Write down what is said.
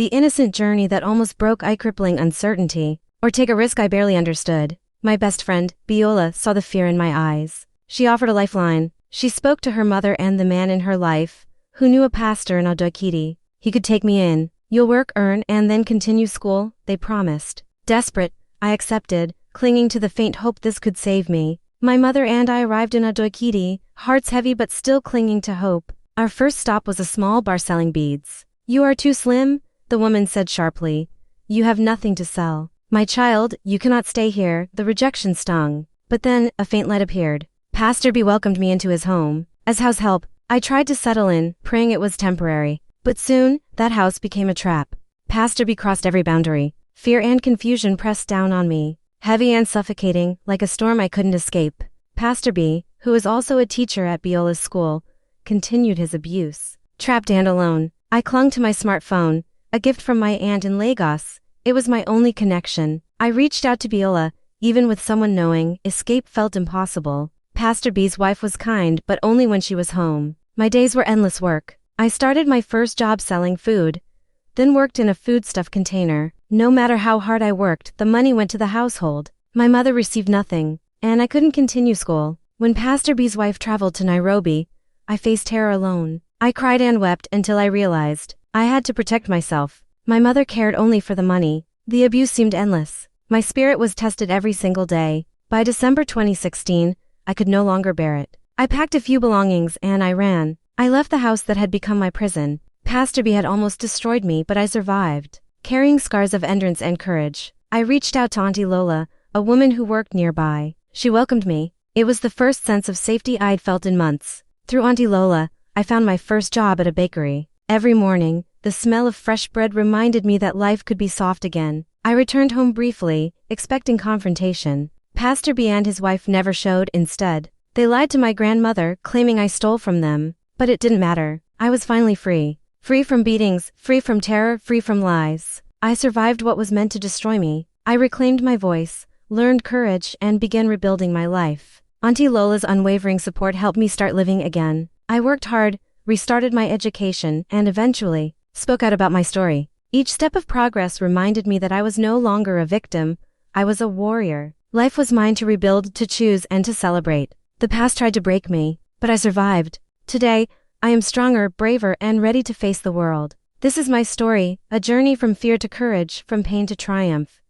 the innocent journey that almost broke eye-crippling uncertainty, or take a risk I barely understood. My best friend, Biola, saw the fear in my eyes. She offered a lifeline. She spoke to her mother and the man in her life, who knew a pastor in Adoikiti. He could take me in. You'll work, earn, and then continue school, they promised. Desperate, I accepted, clinging to the faint hope this could save me. My mother and I arrived in Adoikiti, hearts heavy but still clinging to hope. Our first stop was a small bar selling beads. You are too slim, the woman said sharply. You have nothing to sell. My child, you cannot stay here. The rejection stung. But then, a faint light appeared. Pastor B welcomed me into his home. As house help, I tried to settle in, praying it was temporary. But soon, that house became a trap. Pastor B crossed every boundary. Fear and confusion pressed down on me. Heavy and suffocating, like a storm I couldn't escape. Pastor B, who is also a teacher at Biola's school, continued his abuse. Trapped and alone, I clung to my smartphone, a gift from my aunt in Lagos. It was my only connection. I reached out to Biola, even with someone knowing, escape felt impossible. Pastor B's wife was kind, but only when she was home. My days were endless work. I started my first job selling food, then worked in a foodstuff container. No matter how hard I worked, the money went to the household. My mother received nothing, and I couldn't continue school. When Pastor B's wife traveled to Nairobi, I faced terror alone. I cried and wept until I realized I had to protect myself. My mother cared only for the money. The abuse seemed endless. My spirit was tested every single day. By December 2016, I could no longer bear it. I packed a few belongings and I ran. I left the house that had become my prison. Pastor B had almost destroyed me, but I survived. Carrying scars of endurance and courage, I reached out to Auntie Lola, a woman who worked nearby. She welcomed me. It was the first sense of safety I'd felt in months. Through Auntie Lola, I found my first job at a bakery. Every morning, the smell of fresh bread reminded me that life could be soft again. I returned home briefly, expecting confrontation. Pastor B and his wife never showed. Instead, they lied to my grandmother, claiming I stole from them. But it didn't matter. I was finally free. Free from beatings, free from terror, free from lies. I survived what was meant to destroy me. I reclaimed my voice, learned courage, and began rebuilding my life. Auntie Lola's unwavering support helped me start living again. I worked hard, restarted my education, and eventually spoke out about my story. Each step of progress reminded me that I was no longer a victim. I was a warrior. Life was mine to rebuild, to choose, and to celebrate. The past tried to break me, but I survived. Today, I am stronger, braver, and ready to face the world. This is my story, a journey from fear to courage, from pain to triumph.